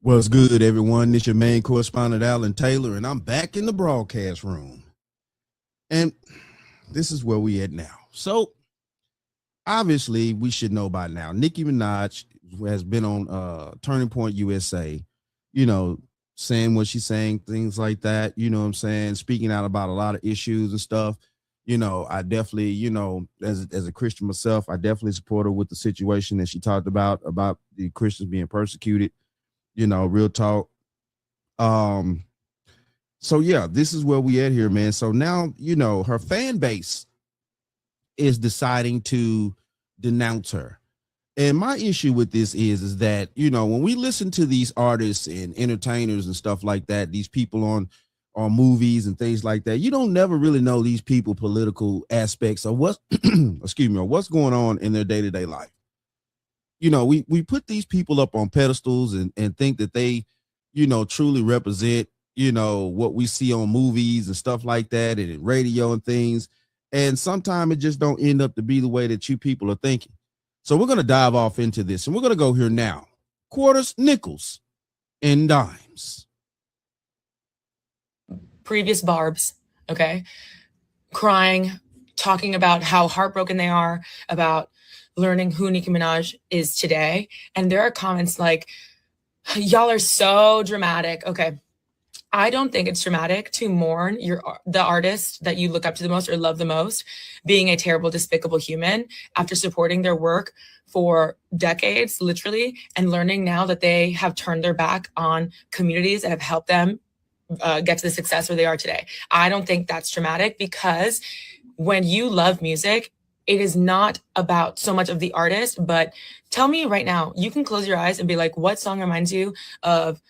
What's good, everyone? This your main correspondent, Alan Taylor, and I'm back in the broadcast room. And this is where we at now. So, obviously, we should know by now. Nicki Minaj has been on Turning Point USA, you know, saying what she's saying, things like that, you know what I'm saying, speaking out about a lot of issues and stuff. I definitely, as a Christian myself, I definitely support her with the situation that she talked about the Christians being persecuted, real talk. Um, so yeah, this is where we at here, man. So now, her fan base is deciding to denounce her. And my issue with this is that, when we listen to these artists and entertainers and stuff like that, these people on movies and things like that, you don't never really know these people political aspects of what's excuse me, or what's going on in their day-to-day life. We put these people up on pedestals and think that they, truly represent, what we see on movies and stuff like that and in radio and things. And sometimes it just don't end up to be the way that you people are thinking. So we're going to dive off into this, and we're going to go here now. Quarters, nickels, and dimes. Previous barbs, okay? Crying, talking about how heartbroken they are about learning who Nicki Minaj is today. And there are comments like, y'all are so dramatic. Okay. I don't think it's dramatic to mourn the artist that you look up to the most or love the most being a terrible, despicable human after supporting their work for decades, literally, and learning now that they have turned their back on communities that have helped them get to the success where they are today. I don't think that's dramatic, because when you love music, it is not about so much of the artist, but tell me right now, you can close your eyes and be like, what song reminds you of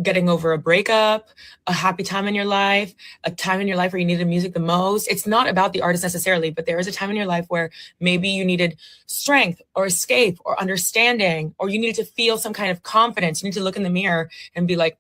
getting over a breakup, a happy time in your life, a time in your life where you needed music the most? It's not about the artist necessarily, but there is a time in your life where maybe you needed strength or escape or understanding, or you needed to feel some kind of confidence. You need to look in the mirror and be like,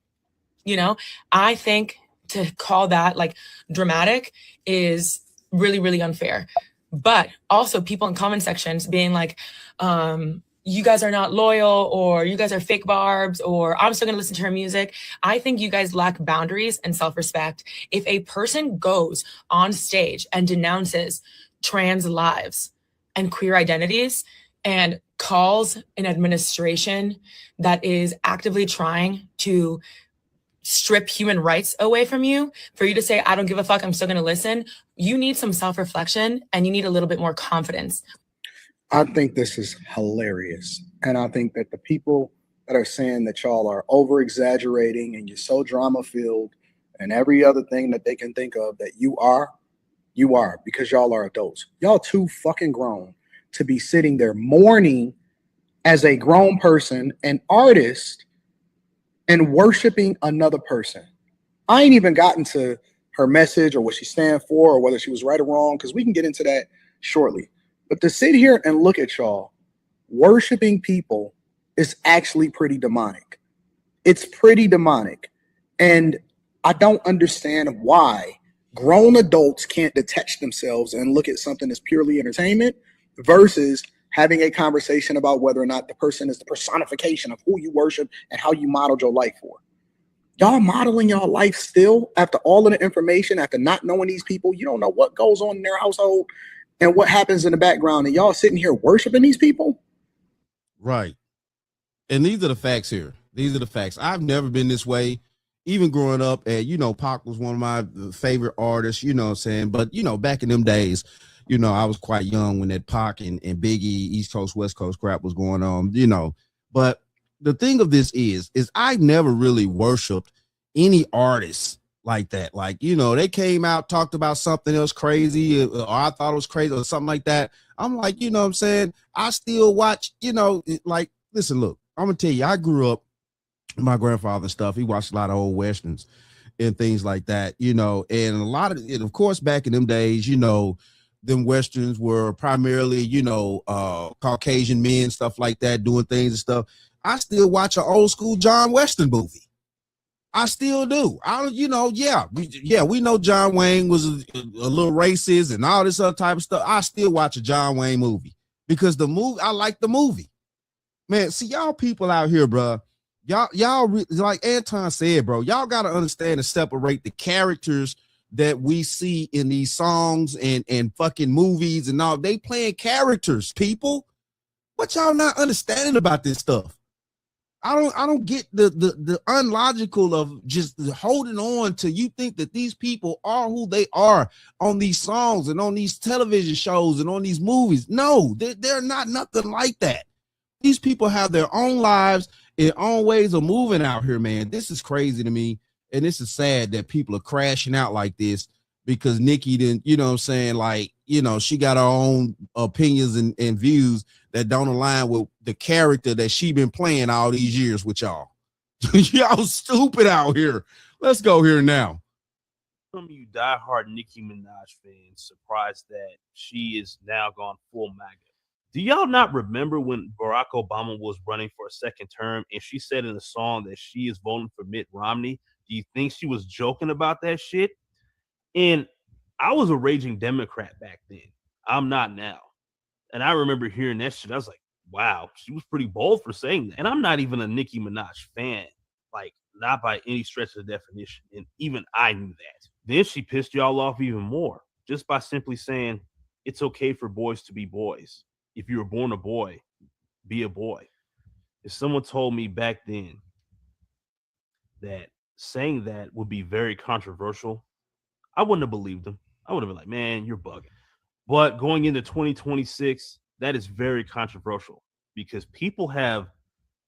I think to call that like dramatic is really, really unfair. But also people in comment sections being like, you guys are not loyal, or you guys are fake barbs, or I'm still gonna listen to her music. I think you guys lack boundaries and self-respect. If a person goes on stage and denounces trans lives and queer identities and calls an administration that is actively trying to strip human rights away from you, for you to say, I don't give a fuck, I'm still gonna listen, you need some self-reflection and you need a little bit more confidence. I think this is hilarious. And I think that the people that are saying that y'all are over exaggerating and you're so drama filled and every other thing that they can think of that you are because y'all are adults. Y'all too fucking grown to be sitting there mourning as a grown person, an artist, and worshiping another person. I ain't even gotten to her message or what she stand for or whether she was right or wrong, because we can get into that shortly. But to sit here and look at y'all worshiping people is actually pretty demonic. It's pretty demonic. And I don't understand why grown adults can't detach themselves and look at something as purely entertainment versus having a conversation about whether or not the person is the personification of who you worship and how you modeled your life for. Y'all modeling your life still after all of the information, after not knowing these people. You don't know what goes on in their household and what happens in the background, and y'all sitting here worshiping these people? Right. And these are the facts here. These are the facts. I've never been this way. Even growing up, Pac was one of my favorite artists, you know what I'm saying? But, back in them days, I was quite young when that Pac and Biggie East Coast, West Coast crap was going on, But the thing of this is I never really worshiped any artists like that. Like, they came out, talked about something else crazy, or I thought it was crazy or something like that. I'm like, you know what I'm saying? I still watch, listen, look, I'm going to tell you, I grew up, my grandfather and stuff, he watched a lot of old Westerns and things like that, and a lot of it, of course, back in them days, them Westerns were primarily, Caucasian men, stuff like that, doing things and stuff. I still watch an old school John Weston movie. I still do. We know John Wayne was a little racist and all this other type of stuff. I still watch a John Wayne movie because I like the movie. Man, see, y'all people out here, bro, Like Anton said, bro, y'all got to understand and separate the characters that we see in these songs and fucking movies and all. They playing characters, people. What y'all not understanding about this stuff? I don't get the unlogical of just holding on to you think that these people are who they are on these songs and on these television shows and on these movies. No, they're not nothing like that. These people have their own lives and own ways of moving out here, man. This is crazy to me. And this is sad that people are crashing out like this because Nicki didn't, you know what I'm saying? Like, you know, she got her own opinions and views that don't align with the character that she been playing all these years with y'all. Y'all stupid out here. Let's go here now. Some of you diehard Nicki Minaj fans surprised that she is now gone full MAGA. Do y'all not remember when Barack Obama was running for a second term and she said in a song that she is voting for Mitt Romney? Do you think she was joking about that shit? And I was a raging Democrat back then. I'm not now. And I remember hearing that shit. I was like, wow, she was pretty bold for saying that. And I'm not even a Nicki Minaj fan, like not by any stretch of the definition. And even I knew that. Then she pissed y'all off even more just by simply saying it's okay for boys to be boys. If you were born a boy, be a boy. If someone told me back then that saying that would be very controversial, I wouldn't have believed them. I would have been like, man, you're bugging. But going into 2026, that is very controversial because people have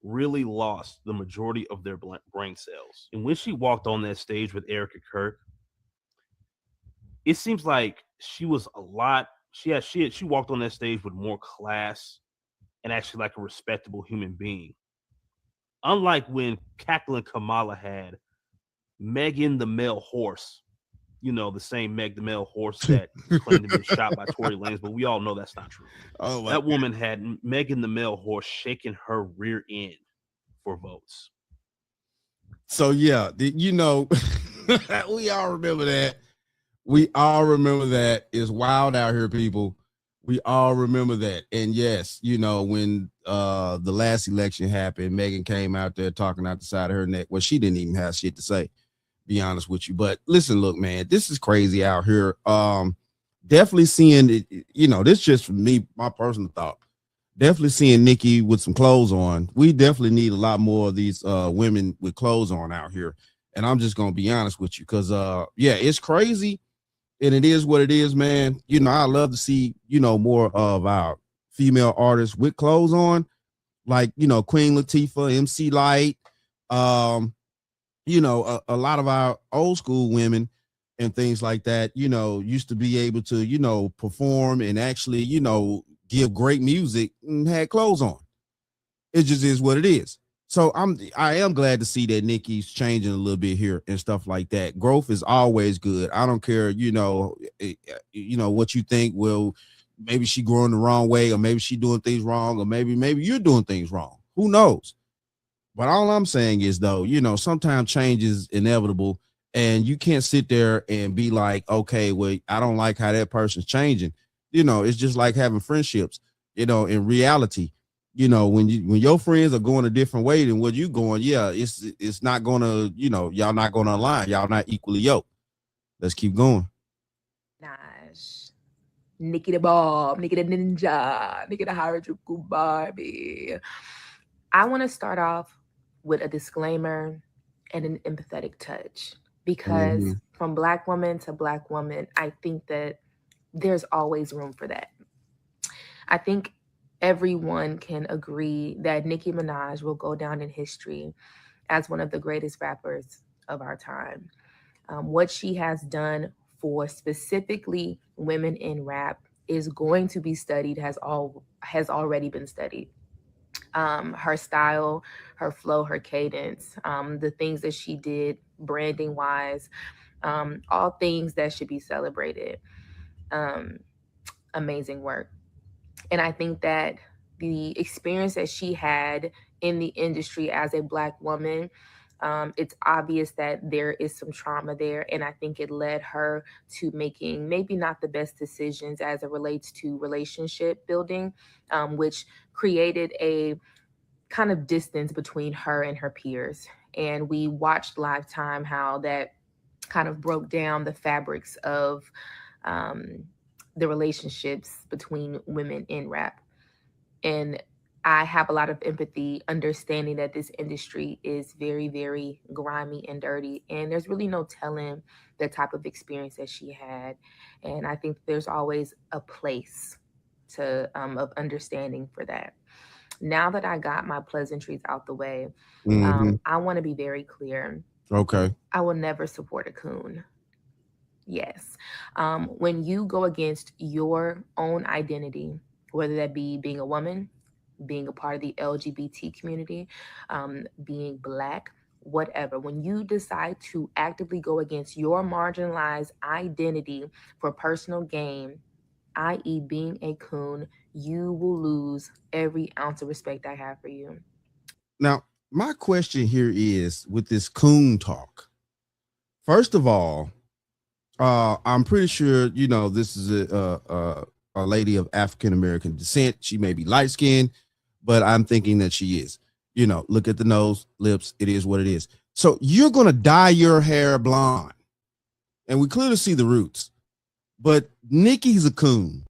really lost the majority of their brain cells. And when she walked on that stage with Erica Kirk, it seems like she was a lot. She walked on that stage with more class and actually like a respectable human being. Unlike when Cackling Kamala had Megan the male horse, you know, the same Meg the male horse that claimed to be shot by Tory Lanez, but we all know that's not true. Oh, that woman had Megan the male horse shaking her rear end for votes. So yeah, you know, we all remember that. We all remember that. It's wild out here, people. We all remember that. And yes, you know, when the last election happened, Megan came out there talking out the side of her neck. Well, she didn't even have shit to say, be honest with you. But listen, look, man, this is crazy out here. Definitely seeing it, you know, this just for me, my personal thought. Definitely seeing Nicki with some clothes on. We definitely need a lot more of these women with clothes on out here. And I'm just gonna be honest with you, because yeah, it's crazy. And it is what it is, man. You know, I love to see, you know, more of our female artists with clothes on, like, you know, Queen Latifah, MC Lyte, you know, a lot of our old school women and things like that, you know, used to be able to, you know, perform and actually, you know, give great music and had clothes on. It just is what it is. So I am glad to see that Nicki's changing a little bit here and stuff like that. Growth is always good. I don't care, you know what you think. Well, maybe she growing the wrong way, or maybe she doing things wrong, or maybe you're doing things wrong. Who knows? But all I'm saying is, though, you know, sometimes change is inevitable, and you can't sit there and be like, okay, well, I don't like how that person's changing. You know, it's just like having friendships. You know, in reality, you know, when your friends are going a different way than what you going, yeah, it's not gonna, you know, y'all not gonna align. Y'all not equally yoked. Let's keep going. Minaj, Nicki the Bob, Nicki the Ninja, Nicki the Harajuku Barbie. I want to start off with a disclaimer and an empathetic touch, because from Black woman to Black woman, I think that there's always room for that. I think everyone can agree that Nicki Minaj will go down in history as one of the greatest rappers of our time. What she has done for specifically women in rap is going to be studied, has already been studied. Her style, her flow, her cadence, the things that she did branding wise, all things that should be celebrated. Amazing work. And I think that the experience that she had in the industry as a Black woman, it's obvious that there is some trauma there. And I think it led her to making maybe not the best decisions as it relates to relationship building, which created a kind of distance between her and her peers. And we watched Lifetime, how that kind of broke down the fabrics of the relationships between women in rap. And I have a lot of empathy, understanding that this industry is very, very grimy and dirty. And there's really no telling the type of experience that she had. And I think there's always a place to of understanding for that. Now that I got my pleasantries out the way, I want to be very clear. Okay. I will never support a coon. Yes. When you go against your own identity, whether that be being a woman, being a part of the LGBT community, being Black, whatever, when you decide to actively go against your marginalized identity for personal gain, i.e., being a coon, you will lose every ounce of respect I have for you. Now, my question here is with this coon talk. First of all, I'm pretty sure, you know, this is a lady of African American descent. She may be light skinned, but I'm thinking that she is. You know, look at the nose, lips. It is what it is. So you're going to dye your hair blonde. And we clearly see the roots. But Nicki's a coon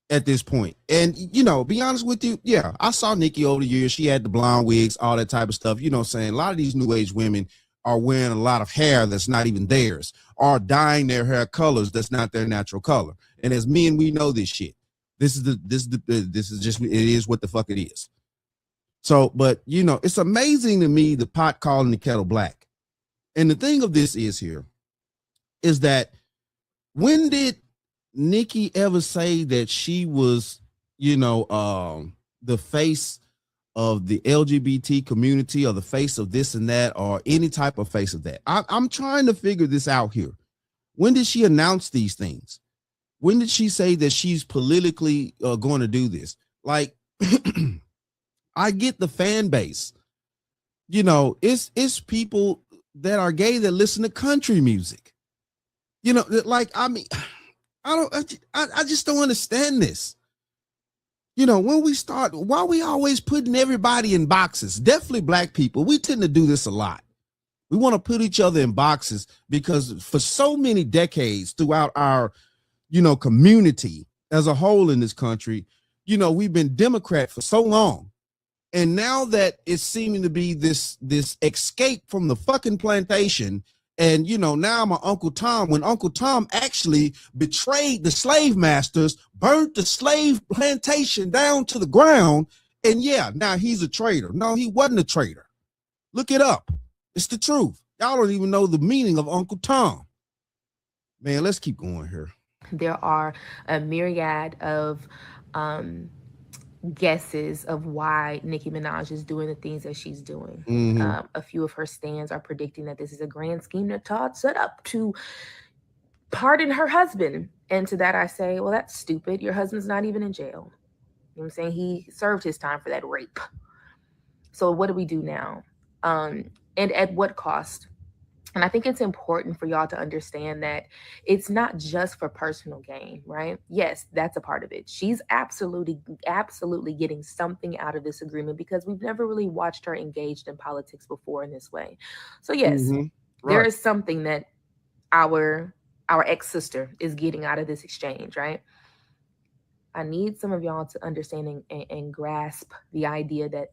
at this point. And, you know, be honest with you. Yeah, I saw Nicki over the years. She had the blonde wigs, all that type of stuff. You know what I'm saying? A lot of these new age women are wearing a lot of hair that's not even theirs, or dyeing their hair colors that's not their natural color. And as men, we know this shit. This is just, it is what the fuck it is. So, but you know, it's amazing to me, the pot calling the kettle black. And the thing of this is here is that when did Nicki ever say that she was, you know, the face of the LGBT community, or the face of this and that, or any type of face of that? I'm trying to figure this out here. When did she announce these things? When did she say that she's politically going to do this? Like, I get the fan base. You know, it's people that are gay that listen to country music. You know, like, I mean, I just don't understand this. You know, when we start, why are we always putting everybody in boxes? Definitely Black people. We tend to do this a lot. We want to put each other in boxes because for so many decades throughout our, you know, community as a whole in this country, you know, we've been Democrat for so long. And now that it's seeming to be this escape from the fucking plantation, and, you know, now my Uncle Tom, when Uncle Tom actually betrayed the slave masters, burnt the slave plantation down to the ground, and yeah, now he's a traitor. No, he wasn't a traitor. Look it up. It's the truth. Y'all don't even know the meaning of Uncle Tom. Man, let's keep going here. There are a myriad of guesses of why Nicki Minaj is doing the things that she's doing. A few of her stands are predicting that this is a grand scheme that Todd set up to pardon her husband. And to that I say, well, that's stupid. Your husband's not even in jail. You know what I'm saying? He served his time for that rape. So what do we do now? And at what cost? And I think it's important for y'all to understand that it's not just for personal gain, right? Yes, that's a part of it. She's absolutely getting something out of this agreement because we've never really watched her engaged in politics before in this way. So yes, there is something that our ex-sister is getting out of this exchange, right? I need some of y'all to understand and grasp the idea that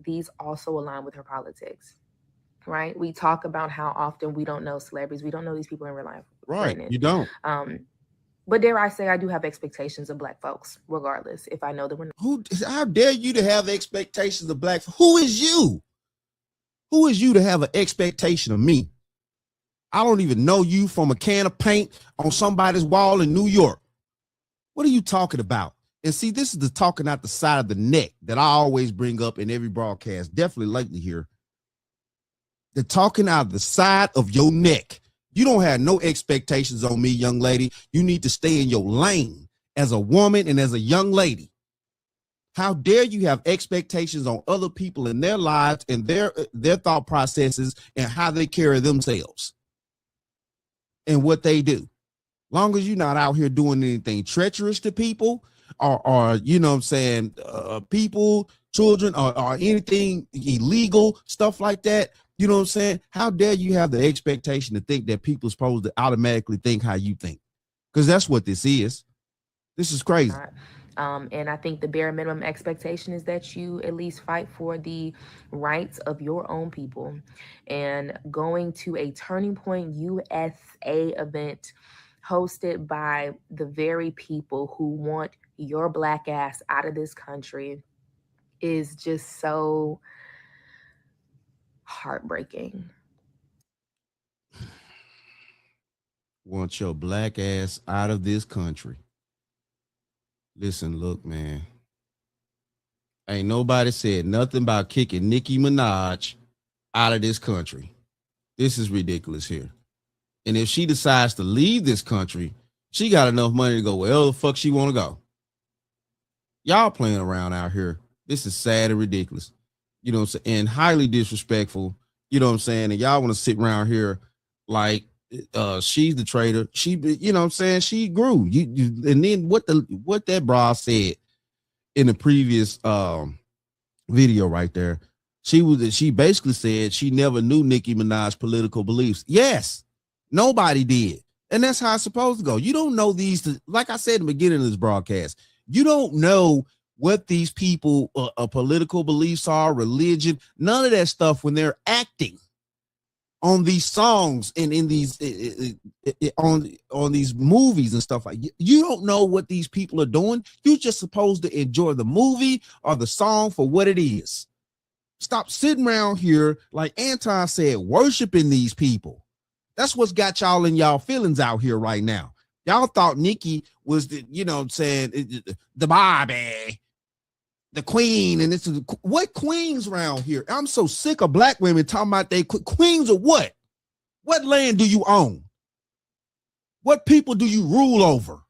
these also align with her politics. Right? We talk about how often we don't know celebrities. We don't know these people in real life. Right. You don't. But dare I say, I do have expectations of Black folks, regardless, if I know that we're not. How dare you to have expectations of Black folks? Who is you? Who is you to have an expectation of me? I don't even know you from a can of paint on somebody's wall in New York. What are you talking about? And see, this is the talking out the side of the neck that I always bring up in every broadcast, definitely lately here. The talking out the side of your neck. You don't have no expectations on me, young lady. You need to stay in your lane as a woman and as a young lady. How dare you have expectations on other people in their lives and their thought processes and how they carry themselves and what they do. Long as you're not out here doing anything treacherous to people or you know what I'm saying, people children or anything illegal, stuff like that. You know what I'm saying? How dare you have the expectation to think that people are supposed to automatically think how you think? Because that's what this is. This is crazy. And I think the bare minimum expectation is that you at least fight for the rights of your own people. And going to a Turning Point USA event hosted by the very people who want your Black ass out of this country is just so heartbreaking. Want your Black ass out of this country. Listen, look, man. Ain't nobody said nothing about kicking Nicki Minaj out of this country. This is ridiculous here. And if she decides to leave this country, she got enough money to go wherever the fuck she want to go. Y'all playing around out here. This is sad and ridiculous. You know what I'm saying? And highly disrespectful. You know what I'm saying? And y'all want to sit around here like she's the traitor. She, you know what I'm saying? She grew. And then what that bra said in the previous video right there, she basically said she never knew Nicki Minaj's political beliefs. Yes, nobody did. And that's how it's supposed to go. You don't know these, like I said in the beginning of this broadcast, you don't know what these people political beliefs are, religion, none of that stuff when they're acting on these songs and in these on these movies and stuff like that. You don't know what these people are doing. You're just supposed to enjoy the movie or the song for what it is. Stop sitting around here, like Anton said, worshiping these people. That's what's got y'all in y'all feelings out here right now. Y'all thought Nicki was the, you know what I'm saying, the Barbie, the queen, and this is what queens around here. I'm so sick of black women talking about they queens of what? What land do you own? What people do you rule over?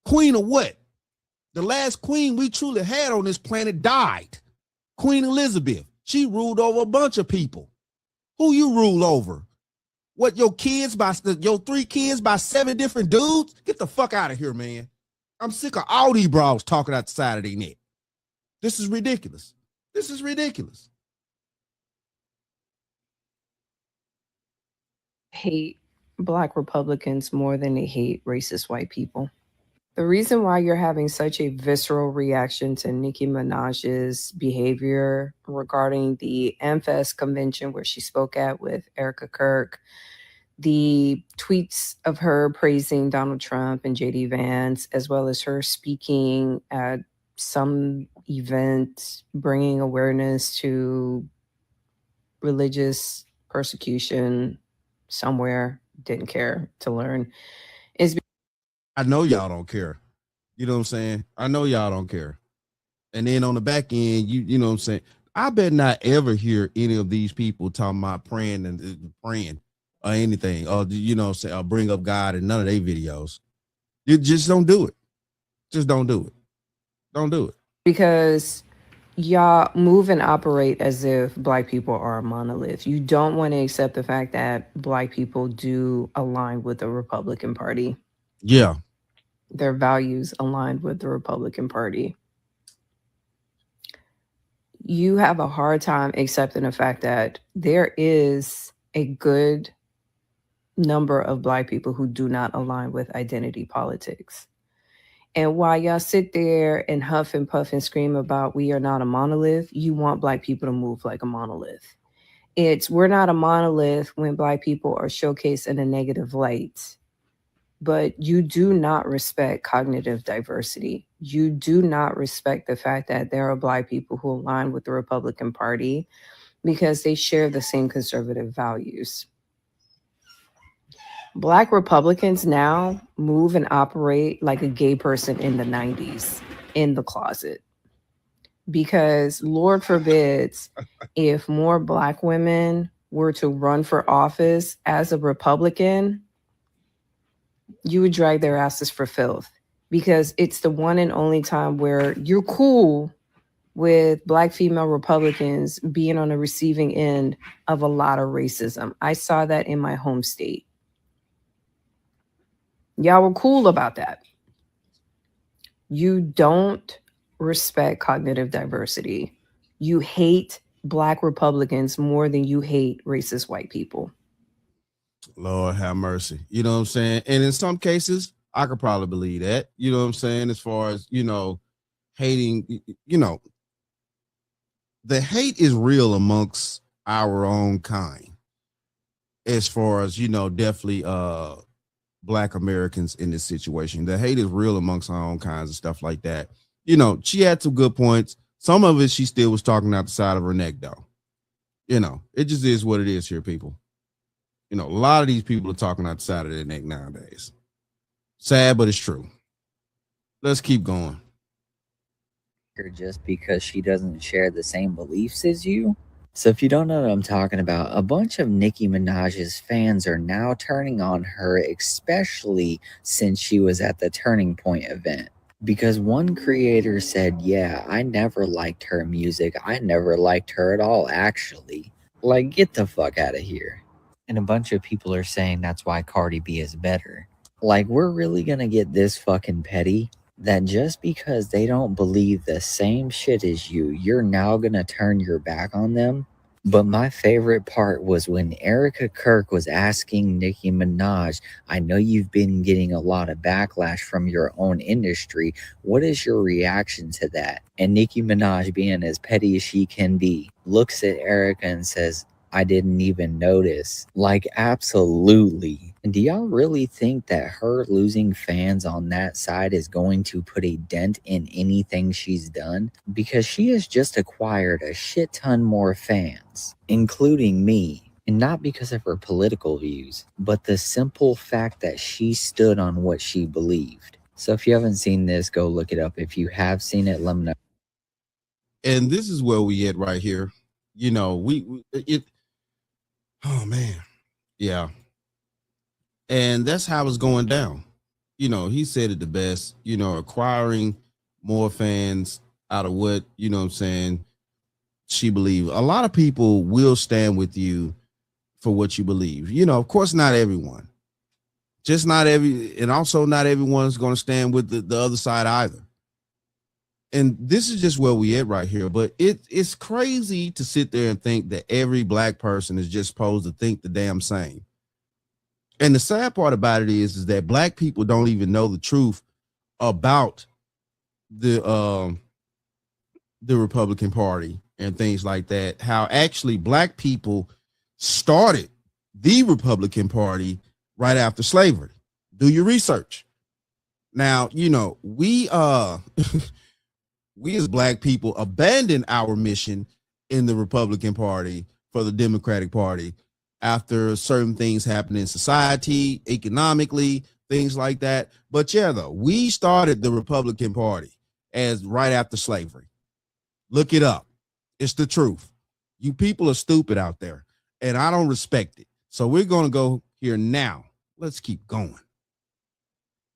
Queen of what? The last queen we truly had on this planet died. Queen Elizabeth. She ruled over a bunch of people. Who you rule over? What, your kids by your 3 kids by 7 different dudes? Get the fuck out of here, man. I'm sick of all these bras talking out the side of their neck. This is ridiculous. This is ridiculous. Hate Black Republicans more than they hate racist white people. The reason why you're having such a visceral reaction to Nicki Minaj's behavior regarding the AmFest convention where she spoke at with Erica Kirk, the tweets of her praising Donald Trump and JD Vance, as well as her speaking at some event, bringing awareness to religious persecution somewhere, didn't care to learn, is I know y'all don't care. You know what I'm saying? I know y'all don't care. And then on the back end, you know what I'm saying? I bet not ever hear any of these people talking about praying and praying or anything, or you know what I'm saying, or bring up God in none of their videos. You just don't do it. Just don't do it. Don't do it. because y'all move and operate as if Black people are a monolith. You don't want to accept the fact that Black people do align with the Republican Party. Yeah. Their values aligned with the Republican Party. You have a hard time accepting the fact that there is a good number of Black people who do not align with identity politics. And while y'all sit there and huff and puff and scream about we are not a monolith, you want Black people to move like a monolith. We're not a monolith when Black people are showcased in a negative light. But you do not respect cognitive diversity. You do not respect the fact that there are Black people who align with the Republican Party because they share the same conservative values. Black Republicans now move and operate like a gay person in the 90s in the closet. Because Lord forbids if more Black women were to run for office as a Republican, you would drag their asses for filth, because it's the one and only time where you're cool with Black female Republicans being on the receiving end of a lot of racism. I saw that in my home state. Y'all were cool about that. You don't respect cognitive diversity. You hate Black Republicans more than you hate racist white people. Lord have mercy. You know what I'm saying? And in some cases, I could probably believe that. You know what I'm saying? As far as, hating, the hate is real amongst our own kind. As far as, definitely Black Americans in this situation. The hate is real amongst our own kinds of stuff like that. She had some good points. Some of it she still was talking out the side of her neck, though. It just is what it is here, people. A lot of these people are talking out the side of their neck nowadays. Sad, but it's true. Let's keep going. Just because she doesn't share the same beliefs as you. So if you don't know what I'm talking about, a bunch of Nicki Minaj's fans are now turning on her, especially since she was at the Turning Point event. Because one creator said, yeah, I never liked her music. I never liked her at all, actually. Like, get the fuck out of here. And a bunch of people are saying that's why Cardi B is better. Like, we're really gonna get this fucking petty? That just because they don't believe the same shit as you, you're now gonna turn your back on them? But my favorite part was when Erica Kirk was asking Nicki Minaj, I know you've been getting a lot of backlash from your own industry. What is your reaction to that? And Nicki Minaj, being as petty as she can be, looks at Erica and says, I didn't even notice. Like, absolutely. And do y'all really think that her losing fans on that side is going to put a dent in anything she's done? Because she has just acquired a shit ton more fans, including me. And not because of her political views, but the simple fact that she stood on what she believed. So if you haven't seen this, go look it up. If you have seen it, let me know. And this is where we at right here. Oh man, yeah. And that's how it's going down. He said it the best, acquiring more fans out of what, she believed. A lot of people will stand with you for what you believe. Of course, not everyone. Just not and also not everyone's going to stand with the other side either. And this is just where we at right here. But it's crazy to sit there and think that every Black person is just supposed to think the damn same. And the sad part about it is that Black people don't even know the truth about the Republican Party and things like that. How actually Black people started the Republican Party right after slavery. Do your research. Now, we we as Black people abandoned our mission in the Republican Party for the Democratic Party after certain things happened in society, economically, things like that. But yeah, though, we started the Republican Party as right after slavery. Look it up. It's the truth. You people are stupid out there, and I don't respect it. So we're going to go here now. Let's keep going.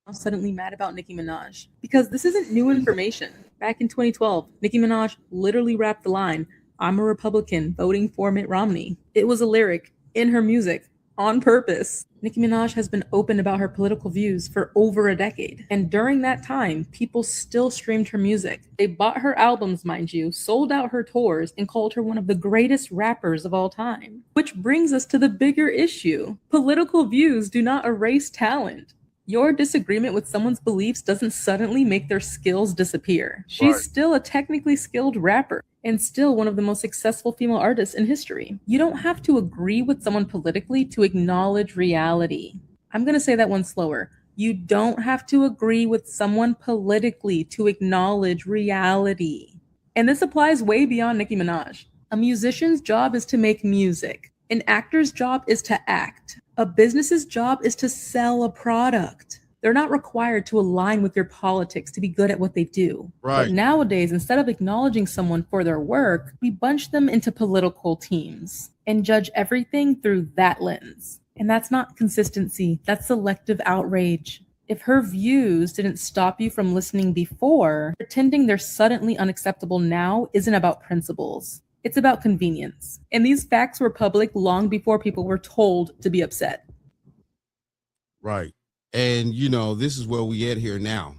I'm suddenly mad about Nicki Minaj because this isn't new information. Back in 2012, Nicki Minaj literally rapped the line, I'm a Republican voting for Mitt Romney. It was a lyric in her music on purpose. Nicki Minaj has been open about her political views for over a decade. And during that time, people still streamed her music. They bought her albums, mind you, sold out her tours, and called her one of the greatest rappers of all time. Which brings us to the bigger issue. Political views do not erase talent. Your disagreement with someone's beliefs doesn't suddenly make their skills disappear. She's still a technically skilled rapper and still one of the most successful female artists in history. You don't have to agree with someone politically to acknowledge reality. I'm going to say that one slower. You don't have to agree with someone politically to acknowledge reality. And this applies way beyond Nicki Minaj. A musician's job is to make music. An actor's job is to act. A business's job is to sell a product. They're not required to align with your politics to be good at what they do. Right. But nowadays, instead of acknowledging someone for their work, we bunch them into political teams and judge everything through that lens. And that's not consistency. That's selective outrage. If her views didn't stop you from listening before, pretending they're suddenly unacceptable now isn't about principles. It's about convenience. And these facts were public long before people were told to be upset. Right. And, this is where we at here now.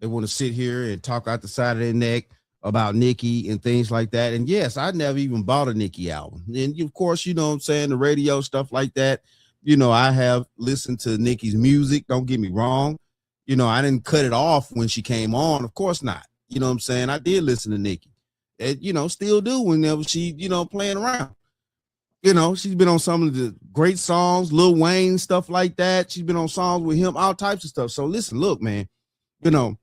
They want to sit here and talk out the side of their neck about Nicki and things like that. And yes, I never even bought a Nicki album. And of course, you know what I'm saying, the radio, stuff like that. You know, I have listened to Nicki's music. Don't get me wrong. You know, I didn't cut it off when she came on. Of course not. You know what I'm saying? I did listen to Nicki. And, you know, still do whenever she, you know, playing around. You know, she's been on some of the great songs, Lil Wayne, stuff like that. She's been on songs with him, all types of stuff. So listen, look, man, you know,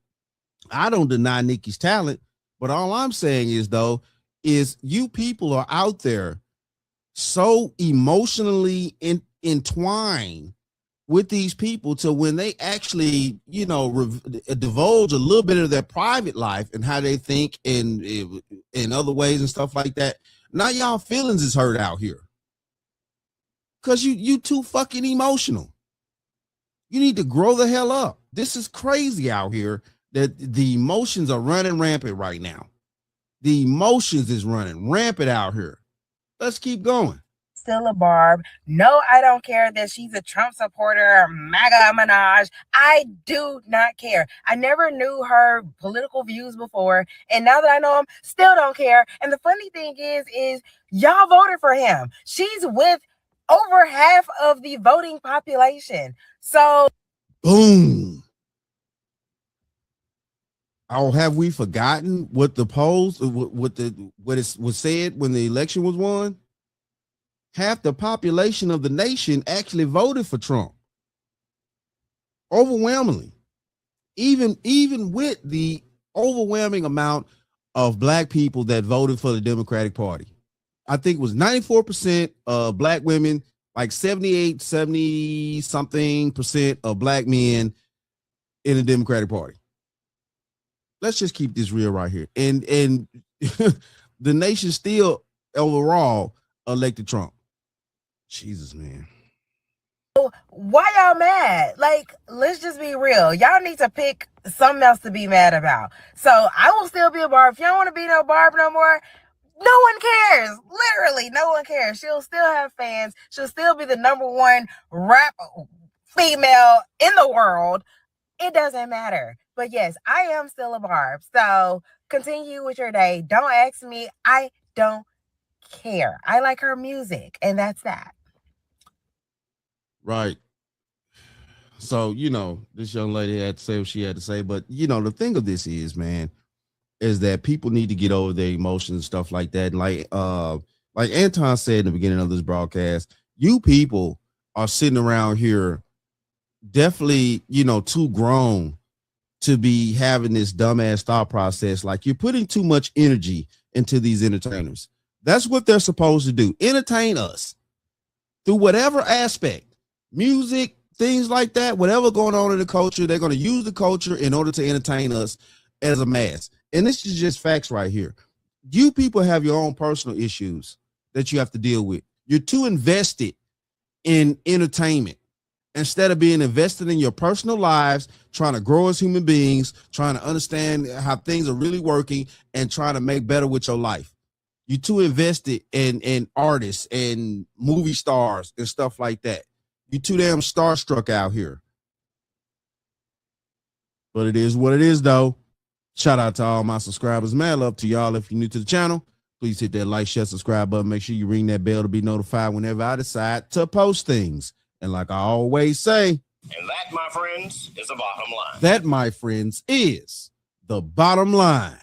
I don't deny Nicki's talent, but all I'm saying is, though, is you people are out there so emotionally entwined with these people to when they actually, you know, divulge a little bit of their private life and how they think in other ways and stuff like that. Now y'all feelings is hurt out here because you too fucking emotional. You need to grow the hell up. This is crazy out here that the emotions are running rampant right now. The emotions is running rampant out here. Let's keep going. Still a Barb. No, I don't care that she's a Trump supporter, MAGA Minaj. I do not care. I never knew her political views before, and now that I know him, still don't care. And the funny thing is y'all voted for him. She's with over half of the voting population. So, boom. Oh, have we forgotten what the polls, what was said when the election was won? Half the population of the nation actually voted for Trump. Overwhelmingly. Even with the overwhelming amount of black people that voted for the Democratic Party. I think it was 94% of black women, like 70 something percent of black men in the Democratic Party. Let's just keep this real right here. And the nation still overall elected Trump. Jesus, man. Why y'all mad? Like, let's just be real. Y'all need to pick something else to be mad about. So I will still be a Barb. If y'all don't want to be no Barb no more, no one cares. Literally, no one cares. She'll still have fans. She'll still be the #1 rap female in the world. It doesn't matter. But yes, I am still a Barb. So continue with your day. Don't ask me. I don't care. I like her music, and that's that. Right. So, you know, this young lady had to say what she had to say. But, you know, the thing of this is, man, is that people need to get over their emotions and stuff like that. And like Anton said in the beginning of this broadcast, you people are sitting around here definitely, you know, too grown to be having this dumbass thought process. Like, you're putting too much energy into these entertainers. That's what they're supposed to do. Entertain us through whatever aspect, music, things like that, whatever going on in the culture. They're going to use the culture in order to entertain us as a mass. And this is just facts right here. You people have your own personal issues that you have to deal with. You're too invested in entertainment instead of being invested in your personal lives, trying to grow as human beings, trying to understand how things are really working, and trying to make better with your life. You're too invested in artists and movie stars and stuff like that. You're too damn starstruck out here. But it is what it is, though. Shout out to all my subscribers. Mad love to y'all. If you're new to the channel, please hit that like, share, subscribe button. Make sure you ring that bell to be notified whenever I decide to post things. And like I always say, and that, my friends, is the bottom line. That, my friends, is the bottom line.